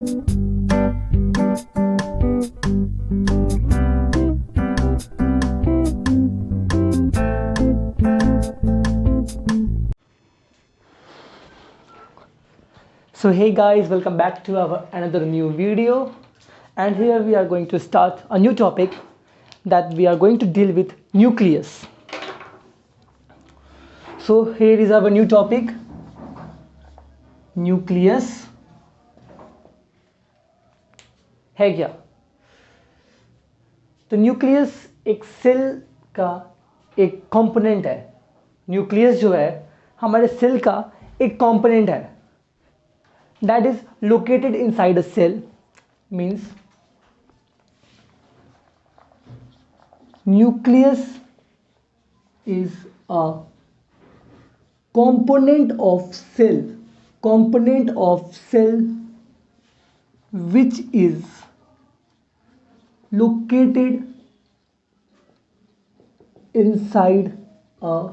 So hey guys, welcome back to our another new video, and here we are going to start a new topic that we are going to deal with nucleus. So here is our new topic, nucleus है क्या? तो nucleus एक cell का एक component है। Nucleus जो है हमारे सेल का एक कंपोनेंट है that is located inside a cell, means nucleus is a component of cell which is located inside a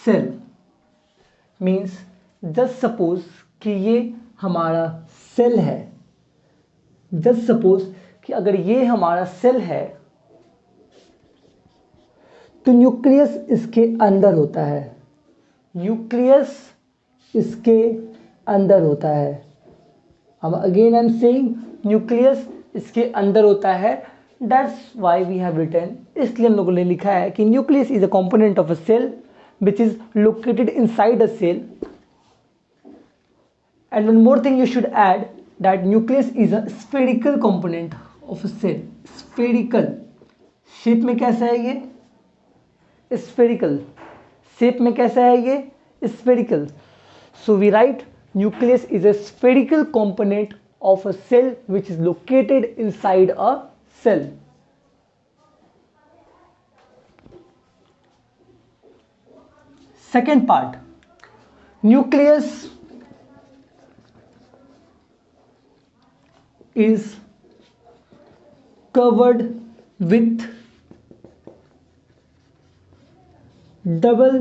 cell, means just suppose कि ये हमारा सेल है। जस्ट सपोज कि अगर ये हमारा सेल है तो न्यूक्लियस इसके अंदर होता है। न्यूक्लियस इसके अंदर होता है। अब again I am saying nucleus इसके अंदर होता है। That's why we have written, इसलिए हम लोगों ने लिखा है कि nucleus is a component of a cell which is located inside a cell. And one more thing you should add, that nucleus is a spherical component of a cell. Spherical shape में कैसा है ये? Spherical shape में कैसा है ये? Spherical. So we write nucleus is a spherical component of a cell which is located inside a cell. Second part, nucleus is covered with double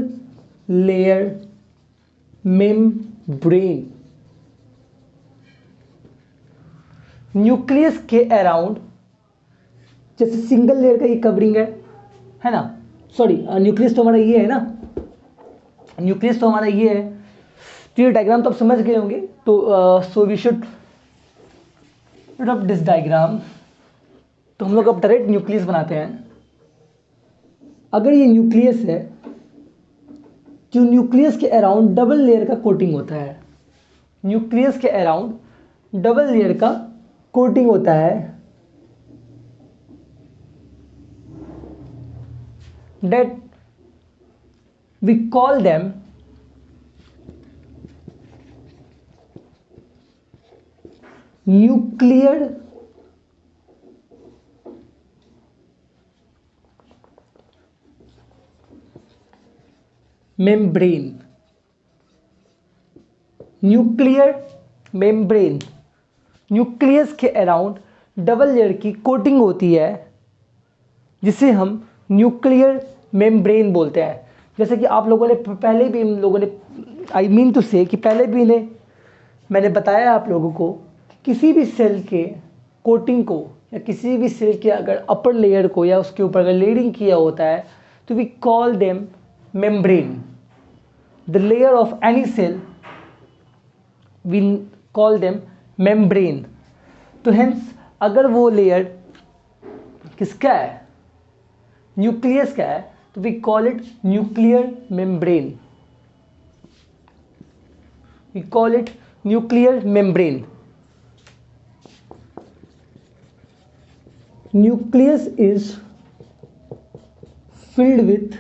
layer membrane. Nucleus के around जैसे single layer का ये covering है ना, sorry nucleus तो हमारा ये है ना, न्यूक्लियस तो हमारा ये है। तो ये डायग्राम तो आप समझ गए होंगे। तो so we should of this diagram. तो हम लोग अब डायरेक्ट न्यूक्लियस बनाते हैं। अगर ये न्यूक्लियस है, जो न्यूक्लियस के अराउंड डबल लेयर का कोटिंग होता है, न्यूक्लियस के अराउंड डबल लेयर का कोटिंग होता है, that we call them nuclear membrane. Nuclear membrane, nucleus के अराउंड डबल लेयर की कोटिंग होती है जिसे हम न्यूक्लियर मेम्ब्रेन बोलते हैं। जैसे कि आप लोगों ने पहले भी, इन लोगों ने आई मीन टू से कि पहले भी मैंने बताया आप लोगों को, किसी भी सेल के कोटिंग को या किसी भी सेल के अगर अपर लेयर को या उसके ऊपर अगर लेयरिंग किया होता है तो we call them membrane. The layer of any cell we call them membrane. तो हेंस अगर वो लेयर किसका है, न्यूक्लियस का है, तो we call it nuclear membrane. We call it nuclear membrane. Nucleus is filled with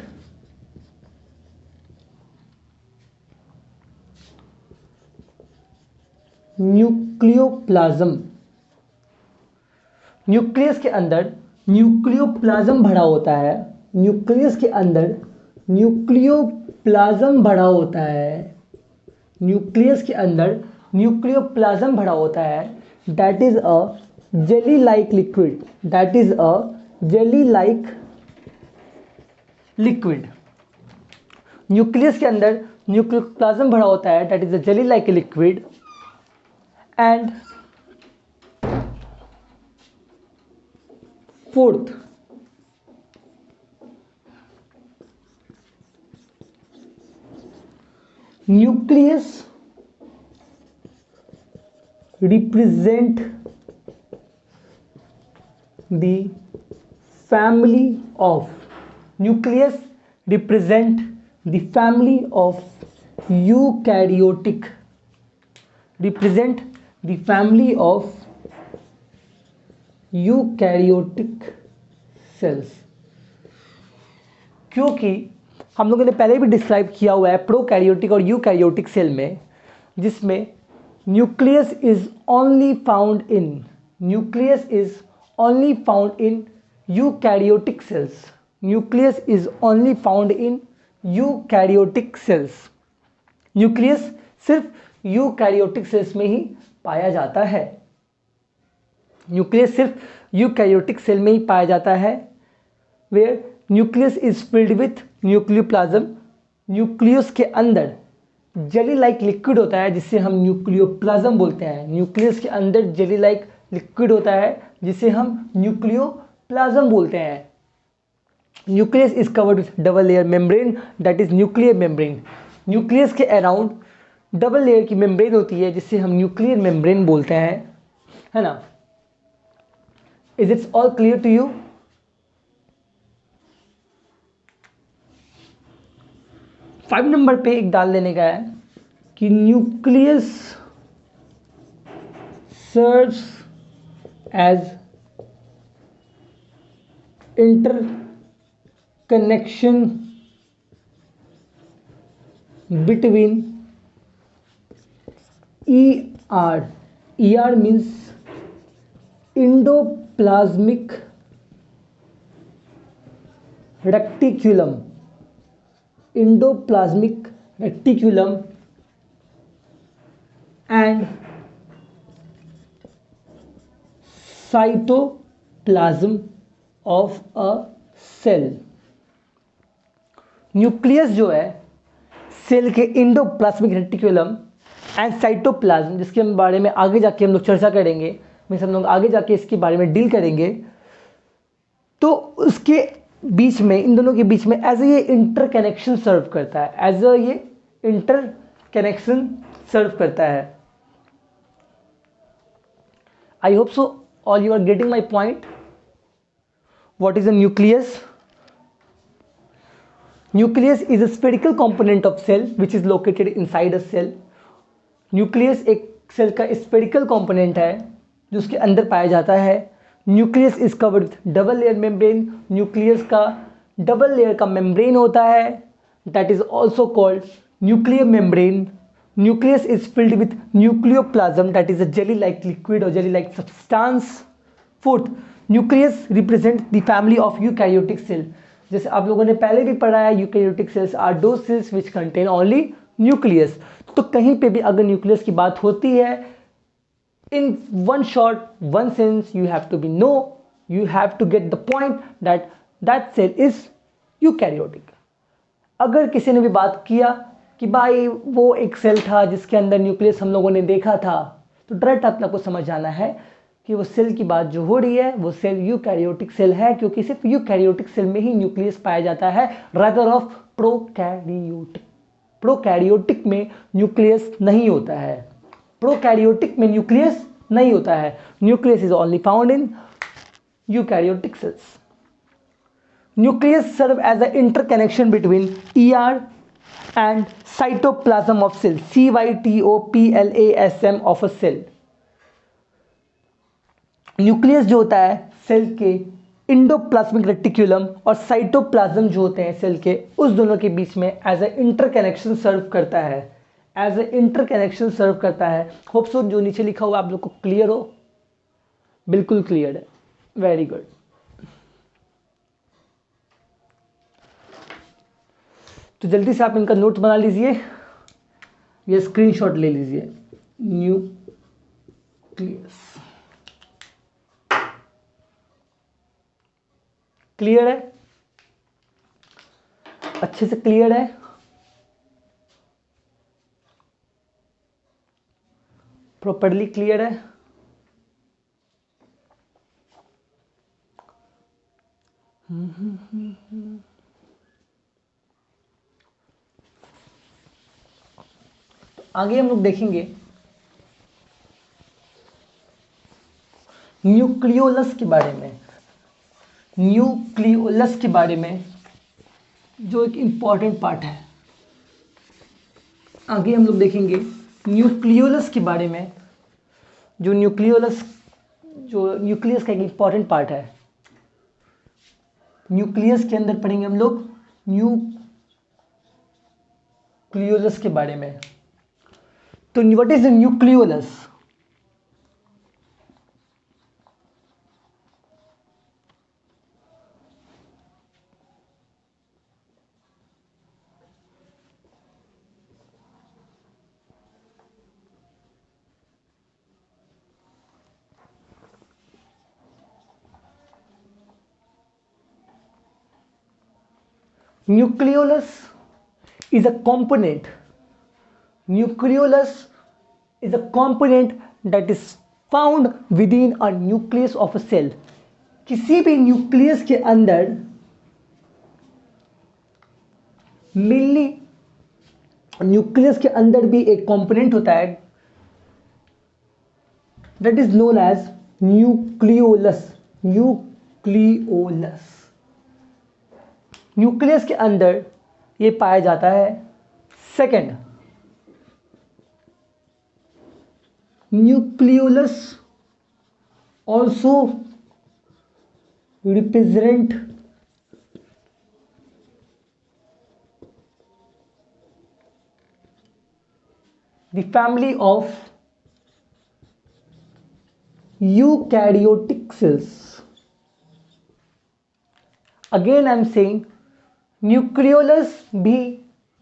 nucleoplasm. Nucleus के अंदर न्यूक्लियोप्लाज्म भरा होता है। न्यूक्लियस के अंदर न्यूक्लियोप्लाज्म भरा होता है। न्यूक्लियस के अंदर न्यूक्लियोप्लाज्म भरा होता है। That is a jelly like liquid, that is a jelly like liquid। Nucleus के अंदर न्यूक्लियोप्लाज्म भरा होता है, that is a jelly like liquid, and fourth, nucleus represent the family of, nucleus represent the family of eukaryotic, represent the family of eukaryotic cells। क्योंकि हम लोगों ने पहले भी डिस्क्राइब किया हुआ है प्रोकैरियोटिक और यूकैरियोटिक सेल में, जिसमें nucleus is only found in, nucleus is only found in eukaryotic cells, nucleus is only found in eukaryotic cells, nucleus सिर्फ यूकैरियोटिक सेल्स में ही पाया जाता है, न्यूक्लियस सिर्फ यूकैरियोटिक सेल में ही पाया जाता है, where nucleus is filled with nucleoplasm, nucleus के अंदर जेली लाइक लिक्विड होता है जिसे हम न्यूक्लियोप्लाज्म बोलते हैं, न्यूक्लियस के अंदर जेली लाइक लिक्विड होता है जिसे हम न्यूक्लियोप्लाज्म बोलते हैं। Nucleus is covered with double layer membrane that is nuclear membrane, nucleus के अराउंड डबल लेयर की मेम्ब्रेन होती है जिसे हम न्यूक्लियर मेम्ब्रेन बोलते हैं, है ना। Is it's all clear to you? 5 number पे एक डाल देने का है कि nucleus serves as interconnection between ER, ER means endoplasmic reticulum, endoplasmic reticulum and cytoplasm of a cell. Nucleus जो है सेल के एंडोप्लाज्मिक रेटिकुलम एंड साइटोप्लाज्म, जिसके बारे में आगे जाके हम लोग चर्चा करेंगे, मीन्स हम लोग आगे जाके इसके बारे में डील करेंगे, तो उसके बीच में, इन दोनों के बीच में एज ए ये इंटरकनेक्शन सर्व करता है, एज अ ये इंटरकनेक्शन सर्व करता है। I hope so all you are getting my point. What is a nucleus? Nucleus is a spherical component of cell which is located inside a cell. Nucleus एक cell का spherical component है जो उसके अंदर पाया जाता है। Nucleus is covered with double layer membrane. Nucleus का double layer का membrane होता है, that is also called nuclear membrane. Nucleus is filled with nucleoplasm, that is a jelly-like liquid or jelly-like substance. Fourth, nucleus represents the family of eukaryotic cell. जैसे आप लोगों ने पहले भी पढ़ा है, eukaryotic cells are those cells which contain only nucleus. तो कहीं पे भी अगर न्यूक्लियस की बात होती है, in one short, one sense, you have to get the point that that cell is eukaryotic. अगर किसी ने भी बात किया कि भाई वो एक सेल था जिसके अंदर न्यूक्लियस हम लोगों ने देखा था, तो डायरेक्ट आपको समझ जाना है कि वो सेल की बात जो हो रही है वो सेल यूकैरियोटिक सेल है, क्योंकि सिर्फ यूकैरियोटिक सेल में ही न्यूक्लियस पाया जाता है, रादर ऑफ प्रोकैरियोटिक। प्रोकैरियोटिक में न्यूक्लियस नहीं होता है, प्रोकैरियोटिक में न्यूक्लियस नहीं होता है, nucleus is only found in eukaryotic cells. Nucleus serve as a interconnection between ER and cytoplasm of cell, CYTOPLASM of a cell। Nucleus जो होता है सेल के इंडोप्लाज्मिक रेटिकुलम और साइटोप्लाज्म जो होते हैं सेल के, उस दोनों के बीच में एज ए इंटरकनेक्शन सर्व करता है, एज ए इंटरकनेक्शन सर्व करता है। होप सो जो नीचे लिखा हुआ आप लोग को क्लियर हो, बिल्कुल क्लियर है, वेरी गुड। तो जल्दी से आप इनका नोट बना लीजिए या स्क्रीनशॉट ले लीजिए। न्यूक्लियस क्लियर है, अच्छे से क्लियर है, प्रॉपर्ली क्लियर है। आगे हम लोग देखेंगे न्यूक्लियोलस के बारे में। न्यूक्लियोलस के बारे में जो एक इम्पॉर्टेंट पार्ट है। आगे हम लोग देखेंगे न्यूक्लियोलस के बारे में, जो न्यूक्लियोलस जो न्यूक्लियस का एक इम्पॉर्टेंट पार्ट है। न्यूक्लियस के अंदर पढ़ेंगे हम लोग न्यूक्लियोलस के बारे में। तो what is the nucleolus? Nucleolus is a component. Nucleolus is a component that is found within a nucleus of a cell. किसी भी न्यूक्लियस के अंदर मेनली न्यूक्लियस के अंदर भी एक कंपोनेंट होता है that is known as nucleolus. Nucleolus nucleus के अंदर ये पाया जाता है। Second, nucleolus also represent the family of eukaryotic cells. Again I am saying nucleolus भी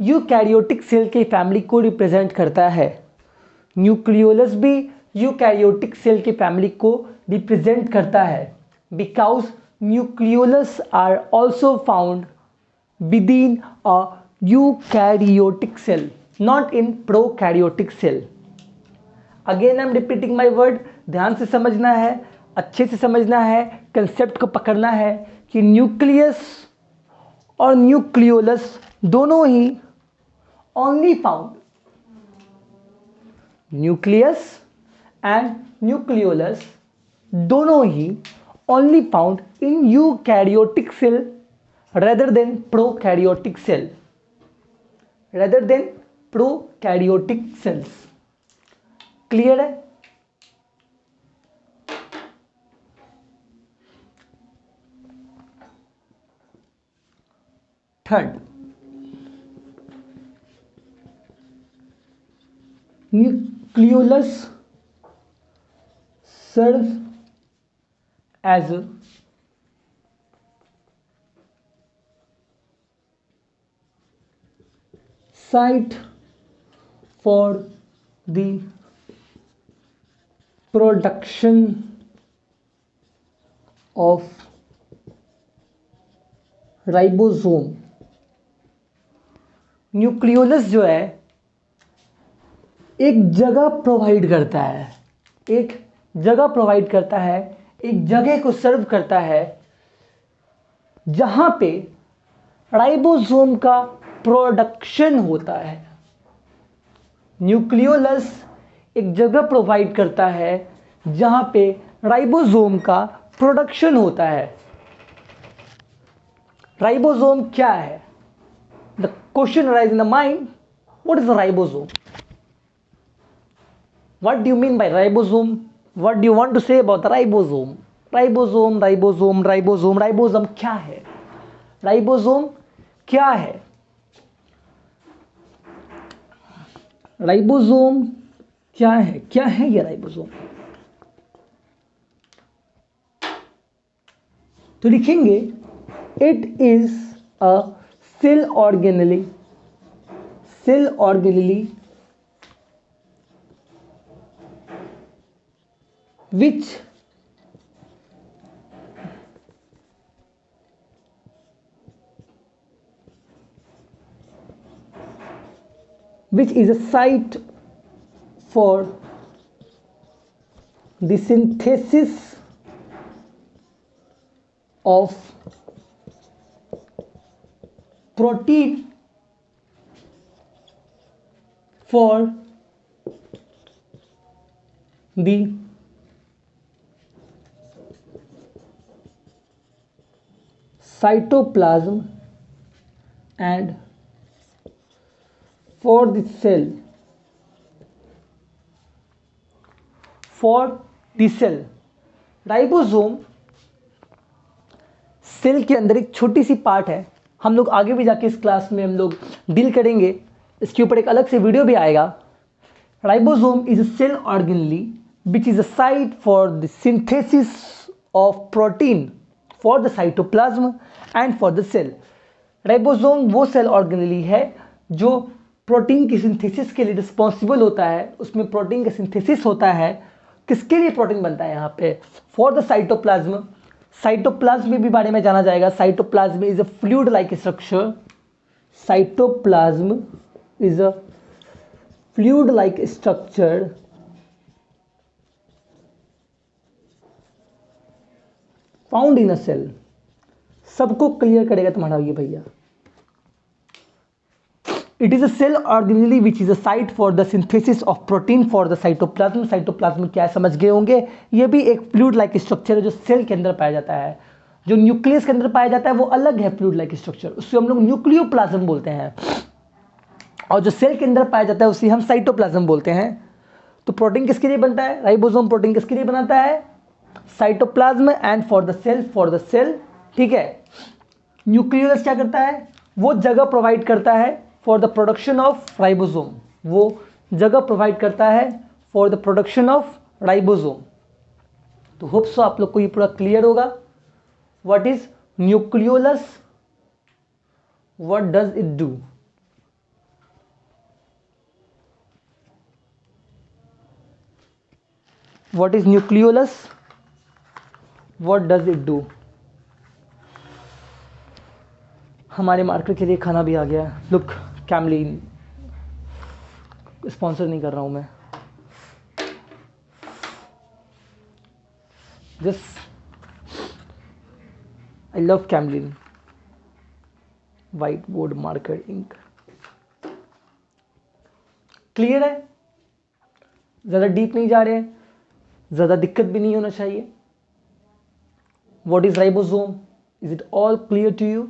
यूकैरियोटिक सेल के फैमिली को रिप्रेजेंट करता है। न्यूक्लियोलस भी यूकैरियोटिक सेल के फैमिली को रिप्रेजेंट करता है because nucleolus are also found within a eukaryotic cell, not in prokaryotic cell. Again I am repeating my word, ध्यान से समझना है, अच्छे से समझना है, कंसेप्ट को पकड़ना है कि न्यूक्लियस और न्यूक्लियोलस दोनों ही only found, nucleus and nucleolus दोनों ही only found in eukaryotic cell rather than prokaryotic cell, rather than prokaryotic cells। Clear है? Third, nucleolus serves as a site for the production of ribosome. Nucleolus जो है एक जगह provide करता है, एक जगह प्रोवाइड करता है, एक जगह को सर्व करता है जहां पे राइबोसोम का प्रोडक्शन होता है। न्यूक्लियोलस एक जगह प्रोवाइड करता है जहां पे राइबोसोम का प्रोडक्शन होता है। राइबोसोम क्या है? The question arise in the mind, what is the ribosome? What do you mean by ribosome? What do you want to say about the ribosome? Ribosome ribosome ribosome ribosome क्या है? Ribosome क्या है? Ribosome क्या है? क्या है ये ribosome? तो लिखेंगे it is a cell organelle which is a site for the synthesis of protein for the cytoplasm and for the cell. Ribosome cell के अंदर एक छोटी सी पार्ट है। हम लोग आगे भी जाके इस क्लास में हम लोग डील करेंगे, इसके ऊपर एक अलग से वीडियो भी आएगा। Ribosome is a cell organelle which is a site for the synthesis of protein for the cytoplasm and for the cell. Ribosome वो सेल ऑर्गेनेली है जो प्रोटीन की सिंथेसिस के लिए रिस्पॉन्सिबल होता है। उसमें प्रोटीन का सिंथेसिस होता है। किसके लिए प्रोटीन बनता है यहाँ पे? For the cytoplasm. साइटोप्लाज्म भी बारे में जाना जाएगा। Cytoplasm is a fluid like structure. Cytoplasm is a fluid like structure found in a cell. सबको क्लियर करेगा तुम्हारा ये भैया। It is a cell organelle which is a site for the synthesis of protein for the cytoplasm. Cytoplasm क्या है समझ गए होंगे। ये भी एक फ्लूइड लाइक स्ट्रक्चर है जो सेल के अंदर पाया जाता है। जो न्यूक्लियस के अंदर पाया जाता है वो अलग है फ्लूइड लाइक स्ट्रक्चर, उससे हम लोग न्यूक्लियोप्लाज्म बोलते हैं। और जो सेल के अंदर पाया जाता है उसे हम साइटोप्लाज्म बोलते हैं। तो प्रोटीन किसके लिए बनता है? राइबोसोम प्रोटीन किसके लिए बनाता है? Cytoplasm and for the cell. ठीक है। न्यूक्लियोलस क्या करता है? वो जगह प्रोवाइड करता है for the production of ribosome. वो जगह प्रोवाइड करता है for the production of ribosome. तो होप सो आप लोग को ये पूरा क्लियर होगा। What is nucleolus, what does it do? What is nucleolus, what does it do? हमारे मार्केट के लिए खाना भी आ गया है। लुक, कैमलिन स्पॉन्सर नहीं कर रहा हूं मैं, just I love Camlin white board marker ink. Clear है? ज़्यादा डीप नहीं जा रहे हैं, ज़्यादा दिक्कत भी नहीं होना चाहिए। What is ribosome? Is it all clear to you?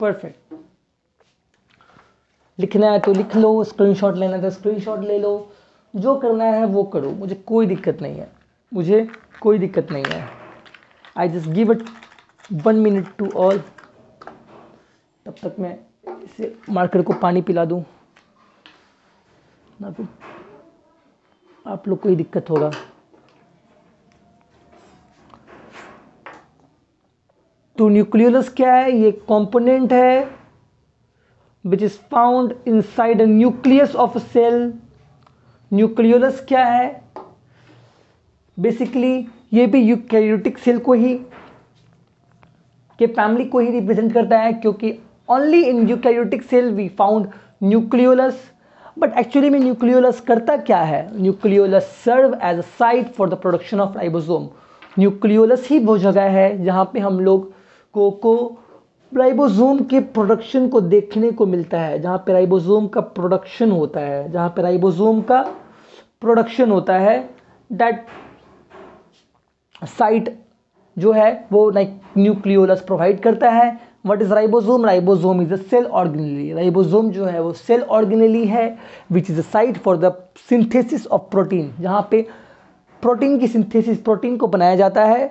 Perfect. लिखना है तो लिख लो, स्क्रीनशॉट लेना है तो स्क्रीनशॉट ले लो, जो करना है वो करो, मुझे कोई दिक्कत नहीं है, मुझे कोई दिक्कत नहीं है। I just give it 1 minute to all. तब तक मैं इसे मार्कर को पानी पिला दूं ना, तो आप लोग को ही दिक्कत होगा। तो न्यूक्लियोलस क्या है? ये कंपोनेंट है which is found inside a nucleus of a cell. Nucleolus क्या है? बेसिकली ये भी यूकैरियोटिक सेल को ही के फैमिली को ही रिप्रेजेंट करता है, क्योंकि only in eukaryotic cell we found nucleolus. But actually में न्यूक्लियोलस करता क्या है? Nucleolus serve as a site for the production of ribosome. Nucleolus ही वो जगह है जहाँ पे हम लोग को राइबोसोम के प्रोडक्शन को देखने को मिलता है, जहाँ पे राइबोसोम का प्रोडक्शन होता है, जहाँ पे राइबोसोम का प्रोडक्शन होता है। दैट साइट जो है वो न्यूक्लियोलस प्रोवाइड करता है। What is ribosome? Ribosome is a cell organelle. Ribosome जो है वो सेल ऑर्गेनेली है which is a site for the synthesis of protein, जहाँ पे प्रोटीन की सिंथेसिस, प्रोटीन को बनाया जाता है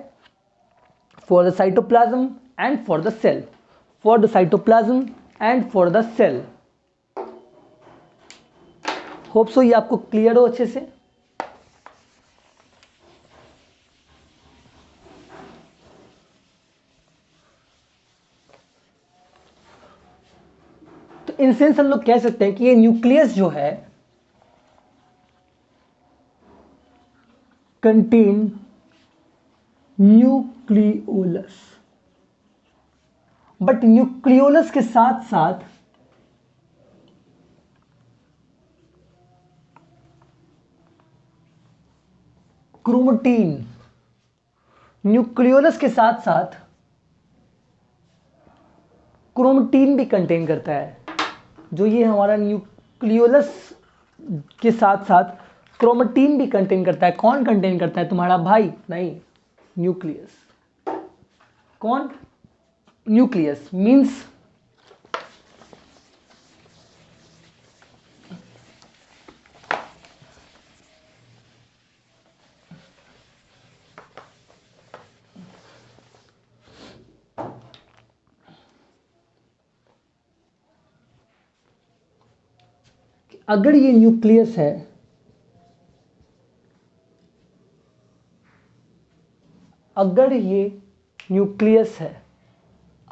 for the cytoplasm and for the cell. For the cytoplasm and for the cell. Hope so ये आपको क्लियर हो अच्छे से। तो इन सेंस हम लोग कह सकते हैं कि ये न्यूक्लियस जो है कंटेन न्यूक्लियोलस। बट न्यूक्लियोलस के साथ साथ क्रोमैटिन, न्यूक्लियोलस के साथ साथ क्रोमेटिन भी कंटेन करता है। जो ये हमारा न्यूक्लियोलस के साथ साथ क्रोमेटिन भी कंटेन करता है। कौन कंटेन करता है? तुम्हारा भाई नहीं, न्यूक्लियस। कौन? न्यूक्लियस मीन्स अगर ये न्यूक्लियस है, अगर ये न्यूक्लियस है,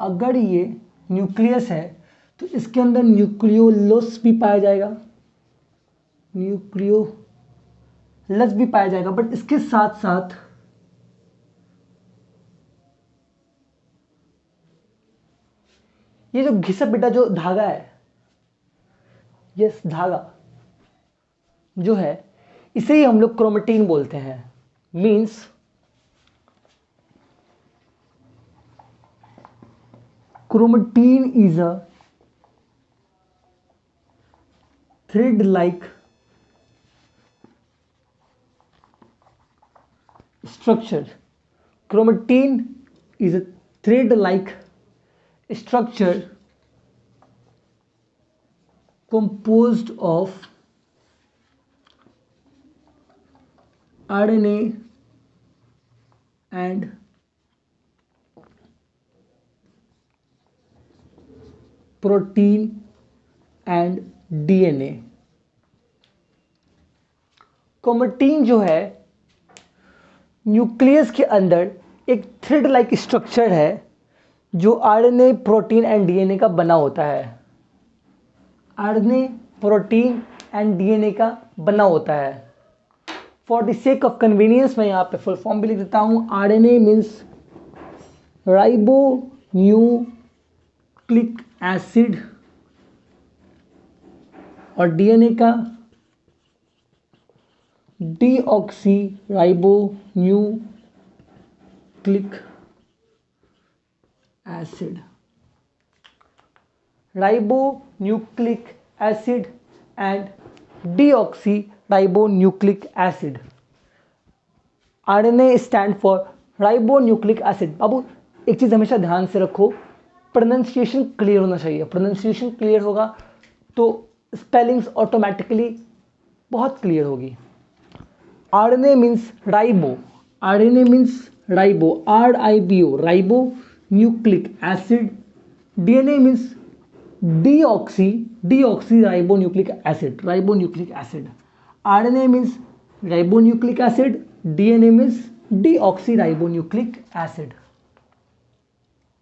अगर ये न्यूक्लियस है तो इसके अंदर न्यूक्लियोलस भी पाया जाएगा, न्यूक्लियोलस भी पाया जाएगा। बट इसके साथ साथ ये जो घिसा पिटा जो धागा है, ये धागा जो है इसे ही हम लोग क्रोमेटिन बोलते हैं। Means chromatin is a thread like structure. Chromatin is a thread-like structure composed of RNA and protein and DNA. Chromatin जो है न्यूक्लियस के अंदर एक थ्रेड लाइक स्ट्रक्चर है जो आरएनए, प्रोटीन एंड डीएनए का बना होता है। आरएनए, प्रोटीन एंड डीएनए का बना होता है। For the sake of convenience मैं यहाँ पे फुल फॉर्म भी लिख देता हूँ। RNA means ribo nucleic acid और डीएनए का deoxy ribo nucleic acid. Ribo nucleic acid and deoxy ribo nucleic acid. RNA stand for ribo nucleic acid. बाबू एक चीज़ हमेशा ध्यान से रखो, प्रोनाउंसिएशन क्लियर होना चाहिए। प्रोनाउंसिएशन क्लियर होगा तो स्पेलिंग्स ऑटोमेटिकली बहुत क्लियर होगी। RNA means ribo, RNA means ribo, RIBO ribo nucleic acid. DNA means deoxy, deoxy ribo nucleic acid, ribo nucleic acid. RNA means ribo nucleic acid, DNA means deoxy ribo nucleic acid.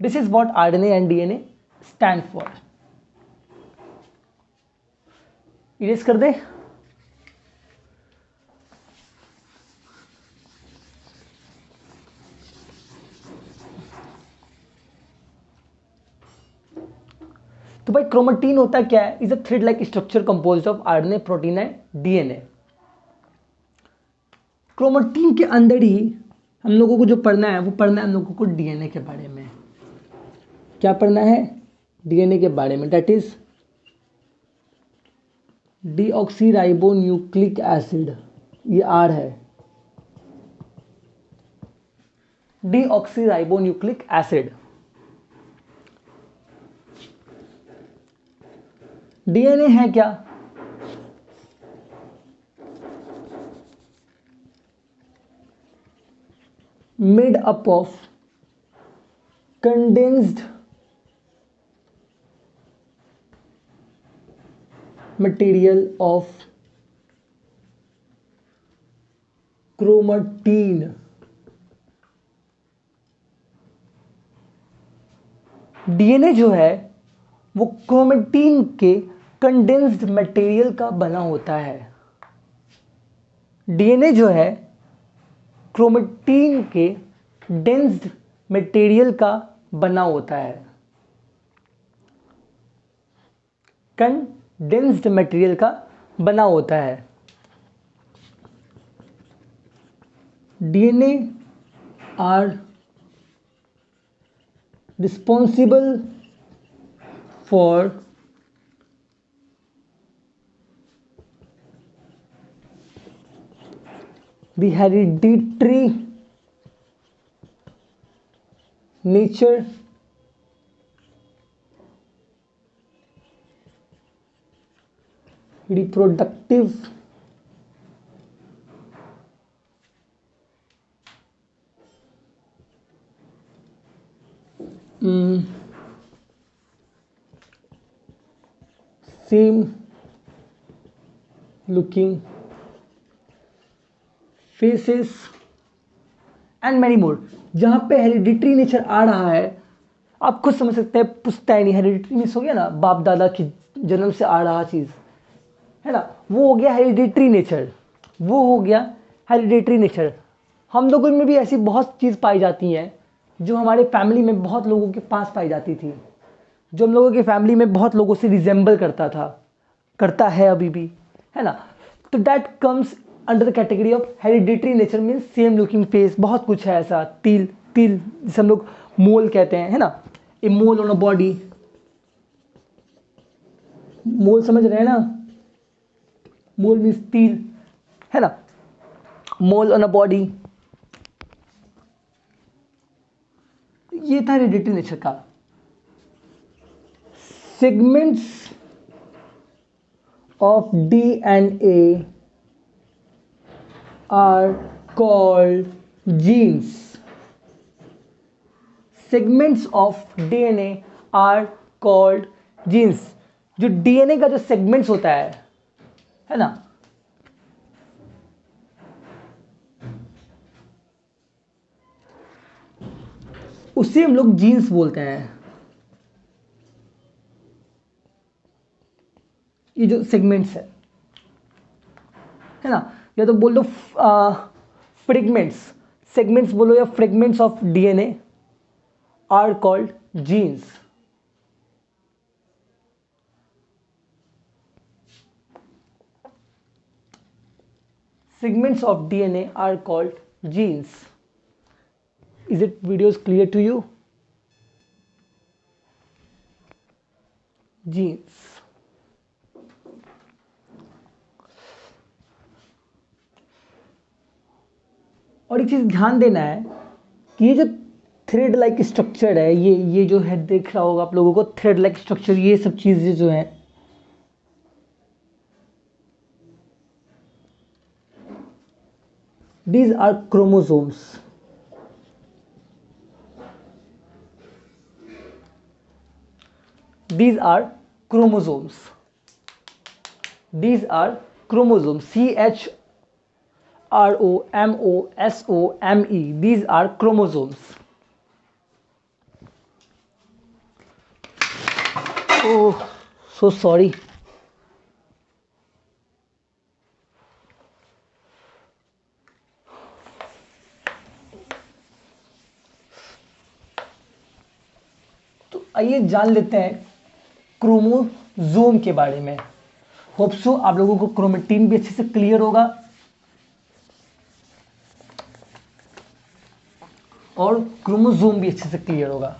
This is what RNA and DNA stand for. Erase कर दे। तो भाई chromatin होता क्या है? Is a thread like structure composed of RNA, protein and DNA. Chromatin के अंदर ही हम लोगों को जो पढ़ना है वो पढ़ना है हम लोगों को डीएनए के बारे में। क्या पढ़ना है? डीएनए के बारे में। That is deoxy ribo nucleic acid, ये आर है, deoxy ribo nucleic acid. DNA है क्या? Made up of condensed material of chromatin. DNA जो है वो क्रोमेटिन के कंडेंस्ड मटेरियल का बना होता है। डीएनए जो है क्रोमेटिन के डेंस्ड मटेरियल का बना होता है, कंडेंस्ड मटेरियल का बना होता है। DNA are responsible for the hereditary nature reproductive same looking faces and many more. जहाँ पे हेरिडिटरी नेचर आ रहा है, आप खुद समझ सकते हैं, पुश्तैनी हेरिडिटरी मीन्स हो गया ना, बाप दादा की जन्म से आ रहा चीज़ है ना, वो हो गया हेरिडिटरी नेचर, वो हो गया हेरिडिटरी नेचर। हम लोगों में भी ऐसी बहुत चीज़ पाई जाती हैं जो हमारे फैमिली में बहुत लोगों के पास पाई जाती थी, जो हम लोगों की फैमिली में बहुत लोगों से रिजेंबल करता था, करता है अभी भी, है ना। तो that comes under the category of hereditary nature, means same looking face. बहुत कुछ है ऐसा, तिल तिल जिसे हम लोग मोल कहते हैं, है ना, ए मोल ऑन अ बॉडी, मोल समझ रहे हैं ना, मोल मीन्स तिल, है ना, मोल ऑन अ बॉडी। ये था हेरिडिटरी नेचर का। Segments of DNA are called genes. Segments of DNA are called genes. जो DNA का जो सेगमेंट्स होता है ना, उसे हम लोग जीन्स बोलते हैं। ये जो सेगमेंट्स है ना, या तो बोल दो फ्रेगमेंट्स, सेगमेंट्स बोलो या fragments of DNA are called genes. segments of DNA are called genes. Is it videos clear to you? Genes. और एक चीज ध्यान देना है कि ये जो थ्रेड लाइक स्ट्रक्चर है, ये जो है देख रहा होगा आप लोगों को, थ्रेड लाइक स्ट्रक्चर, ये सब चीजें जो है these are chromosomes. These are chromosomes. These are chromosomes. CHROMOSOME. These are chromosomes. Oh, so sorry. तो आइए जान लेते हैं क्रोमोसोम के बारे में। होप सो आप लोगों को क्रोमेटिन भी अच्छे से क्लियर होगा और क्रोमोसोम भी अच्छे से क्लियर होगा।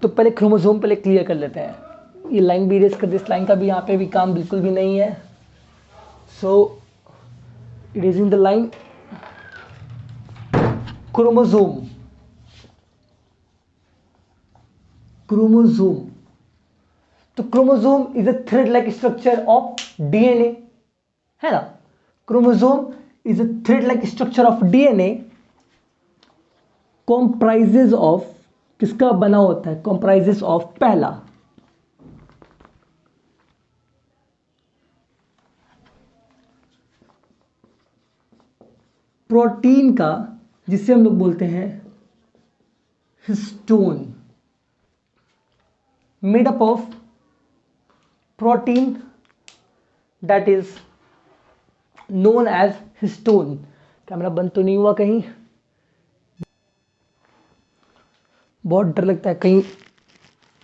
तो पहले क्रोमोसोम पहले क्लियर कर लेते हैं। ये लाइन भी इरेज कर दे, इस लाइन का भी यहाँ पे भी काम बिल्कुल भी नहीं है। So erasing the line. Chromosome, chromosome, तो chromosome is a thread like structure of DNA, है ना। Chromosome is a thread like structure of DNA, comprises of, किसका बना होता है, कॉम्प्राइजेज ऑफ, पहला प्रोटीन का, जिसे हम लोग बोलते हैं histone, made up of protein that is known as histone। Camera बंद तो नहीं हुआ कहीं? बहुत डर लगता है कहीं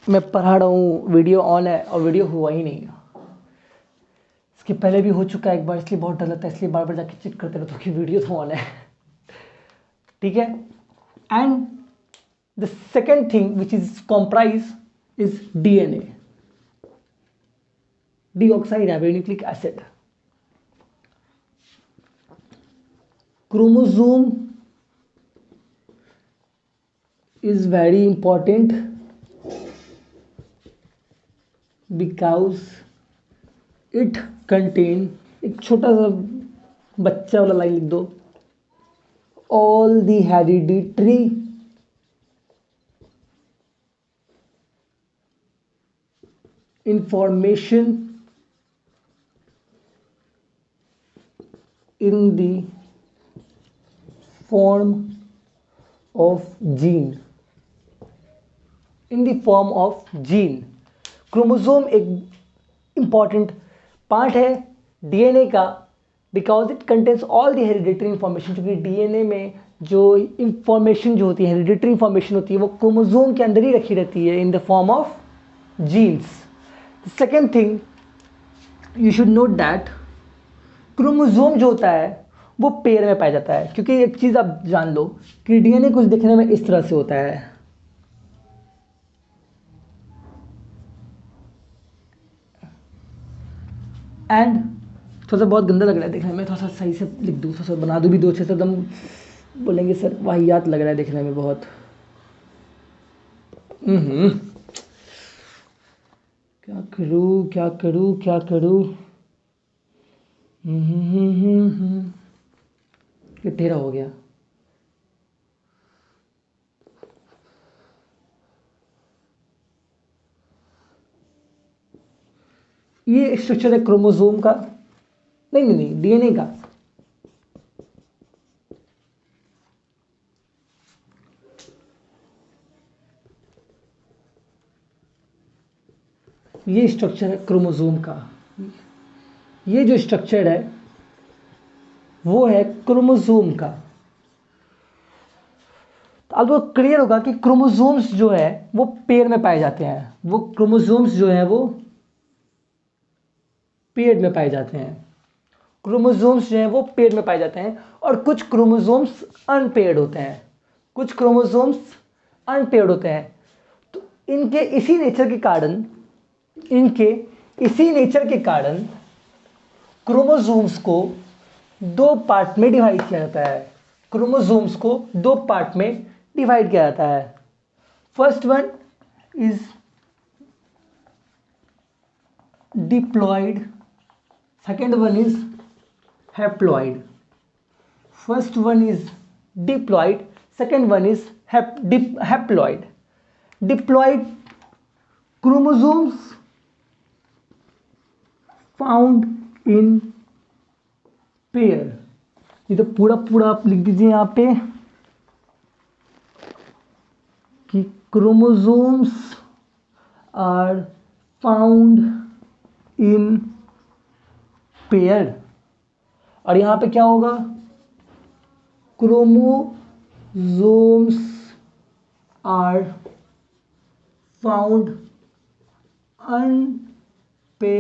मैं पढ़ा रहा हूँ, वीडियो ऑन है और वीडियो हुआ ही नहीं। इसके पहले भी हो चुका है एक बार, इसलिए बहुत डर लगता है, इसलिए बार बार जाके चेक करते रहता हूँ कि वीडियो तो ऑन है। ठीक है। And the second thing which is comprise is DNA, deoxyribonucleic acid. Chromosome is very important because it contain, एक छोटा सा बच्चा वाला लाइन लिख दो, all the hereditary information in the form of gene, in the form of gene. Chromosome एक important part है DNA का, because it contains all the hereditary information, क्योंकि डीएनए में जो इंफॉर्मेशन जो होती है, हेरिडिटरी इंफॉर्मेशन होती है, वो क्रोमोसोम के अंदर ही रखी रहती है in the form of genes. Second thing you should note that chromosome जो होता है वो पेयर में पाया जाता है, क्योंकि एक चीज़ आप जान लो कि डीएनए कुछ दिखने में इस तरह से होता है, एंड थोड़ा सा बहुत गंदा लग रहा है देखने में, थोड़ा सा सही से लिख दूँ, थोड़ा सा बना दूँ भी दो अच्छे से, एकदम बोलेंगे सर वाहियात लग रहा है देखने में बहुत. क्या करूँ क्या करूँ क्या करूँ, ये टेढ़ा हो गया. ये स्ट्रक्चर है क्रोमोसोम का, नहीं डीएनए का. ये स्ट्रक्चर है क्रोमोसोम का, ये जो स्ट्रक्चर है वो है क्रोमोसोम का. तो आपको क्लियर होगा कि क्रोमोसोम्स जो है वो पेयर में पाए जाते हैं, वो क्रोमोसोम्स जो है वो पेयर में पाए जाते हैं, क्रोमोसोम्स जो है वो पेयर में पाए जाते हैं, और कुछ क्रोमोसोम्स अनपेयर्ड होते हैं, कुछ क्रोमोसोम्स अनपेयर्ड होते हैं. तो इनके इसी नेचर के कारण क्रोमोसोम्स को दो पार्ट में डिवाइड किया जाता है, क्रोमोसोम्स को दो पार्ट में डिवाइड किया जाता है. First one is diploid, second one is haploid. First one is diploid, second one is haploid. Diploid chromosomes found in pair. ये तो पूरा आप लिख दीजिए यहाँ पे कि chromosomes are found in pair, और यहाँ पे क्या होगा, chromosomes are found अनपेयर्डली.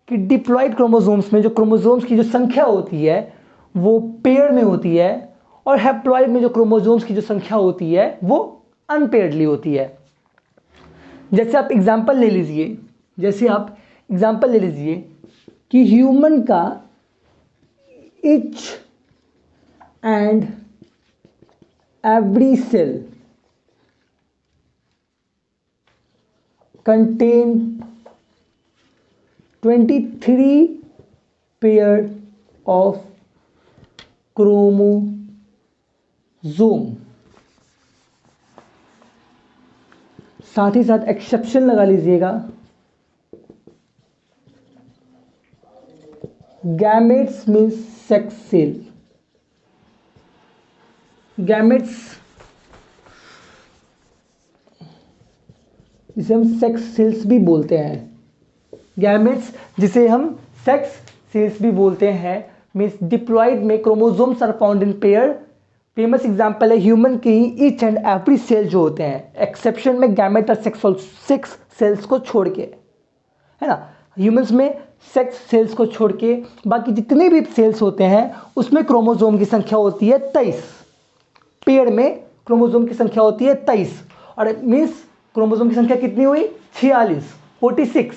कि डिप्लॉइड क्रोमोसोम्स में जो क्रोमोसोम्स की जो संख्या होती है वो पेयर में होती है, और हैप्लॉइड में जो क्रोमोसोम्स की जो संख्या होती है वो अनपेयर्डली होती है. जैसे आप एग्जांपल ले लीजिए कि ह्यूमन का each and every cell contain 23 pair of chromosome. साथ ही साथ एक्सेप्शन लगा लीजिएगा, gametes means sex cell. Gametes जिसे हम सेक्स सेल्स भी बोलते हैं, गैमेट्स जिसे हम सेक्स सेल्स भी बोलते हैं, मीन्स डिप्लॉइड में chromosomes are found in pair. Famous example है ह्यूमन के ही ईच एंड एवरी सेल जो होते हैं, एक्सेप्शन में गैमेट और सेक्स सेल्स को छोड़ के, है ना. ह्यूमंस में सेक्स सेल्स को छोड़ के बाकी जितने भी सेल्स होते हैं उसमें क्रोमोसोम की संख्या होती है 23. पेयर में क्रोमोसोम की संख्या होती है 23 और मीन्स क्रोमोसोम की संख्या कितनी हुई 46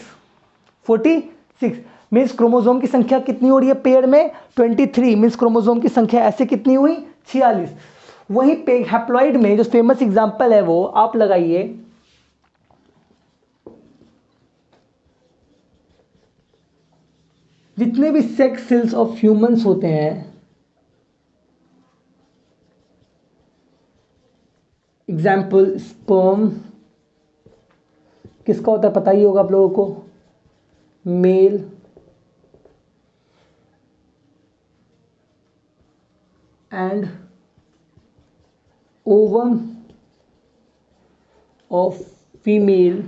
46 मीन्स क्रोमोसोम की संख्या कितनी हो रही है पेयर में 23 मीन्स क्रोमोसोम की संख्या ऐसे कितनी हुई 46। वहीं पे हैप्लॉइड में जो फेमस एग्जांपल है वो आप लगाइए, जितने भी सेक्स सेल्स ऑफ ह्यूमंस होते हैं, एग्जाम्पल स्पर्म किसका होता है पता ही होगा आप लोगों को, male, and ovum of female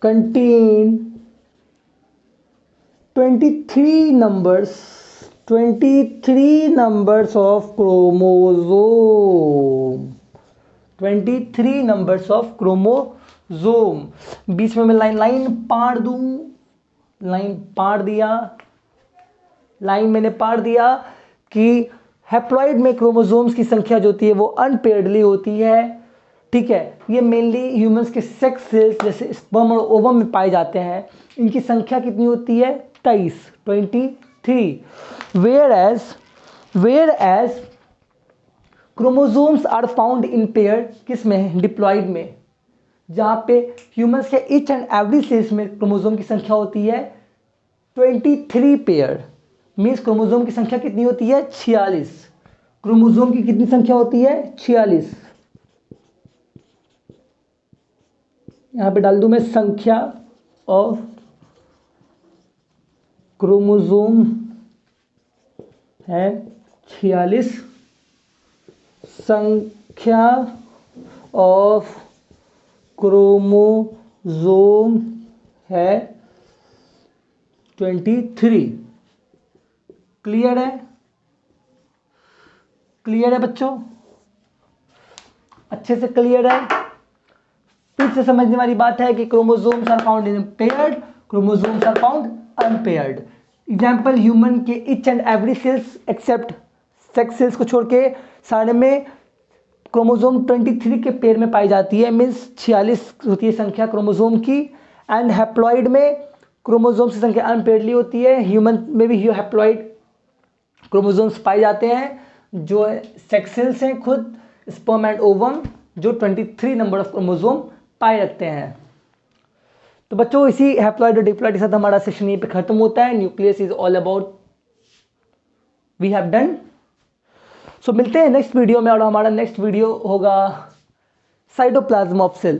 contain 23 numbers of chromosome, 23 numbers of chromosome। बीच में मैं लाइन पाड़ दूं, लाइन मैंने पाड़ दिया कि हैप्लॉइड में क्रोमोसोम्स की संख्या जो होती है वो अनपेयर्डली होती है, ठीक है। ये मेनली ह्यूमंस के सेक्स सेल्स जैसे स्पर्म और ओवम में पाए जाते हैं। इनकी संख्या कितनी होती है 23। Where as chromosomes are found in pair, किस में, डिप्लॉइड में, जहाँ पे ह्यूमंस के ईच एंड एवरी सेल्स में क्रोमोसोम की संख्या होती है 23 पेयर। मीन्स क्रोमोसोम की संख्या कितनी होती है 46। क्रोमोसोम की कितनी संख्या होती है 46। यहां पे डाल दूं मैं संख्या ऑफ क्रोमोसोम है 46, संख्या ऑफ क्रोमोसोम है 23। क्लियर है बच्चों, अच्छे से क्लियर है। फिर से समझने वाली बात है कि chromosomes are found in paired, chromosomes are found unpaired. Example human के each and every cells except sex cells को छोड़ के सारे में क्रोमोसोम 23 के पेयर में पाई जाती है, मीन्स 46 होती है संख्या क्रोमोसोम की। एंड हैप्लॉइड में क्रोमोसोम की संख्या अनपेयर्डली होती है। ह्यूमन में भी हैप्लॉइड क्रोमोसोम्स पाए जाते हैं जो सेक्स सेल्स हैं खुद, स्पर्म एंड ओवम, जो 23 नंबर ऑफ क्रोमोसोम पाए रखते हैं। तो बच्चों इसी हैप्लॉइड और डिप्लॉइड के साथ हमारा सेशन यहीं पे खत्म होता है। Nucleus is all about we have done. So मिलते हैं नेक्स्ट वीडियो में, और हमारा नेक्स्ट वीडियो होगा साइटोप्लाज्म ऑफ सेल,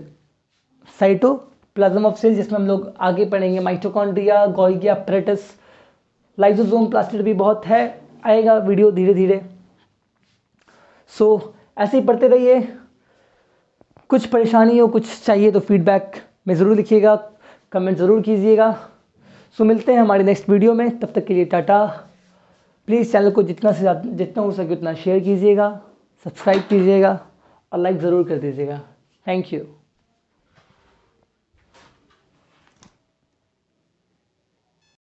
जिसमें हम लोग आगे पढ़ेंगे mitochondria, Golgi apparatus, lysosome, plastid भी बहुत है, आएगा वीडियो धीरे धीरे। सो ऐसे ही पढ़ते रहिए। कुछ परेशानी हो, कुछ चाहिए तो फीडबैक में ज़रूर लिखिएगा, कमेंट ज़रूर कीजिएगा। सो मिलते हैं हमारे नेक्स्ट वीडियो में, तब तक के लिए टाटा। प्लीज़ चैनल को जितना हो सके उतना शेयर कीजिएगा, सब्सक्राइब कीजिएगा और लाइक ज़रूर कर दीजिएगा। Thank you.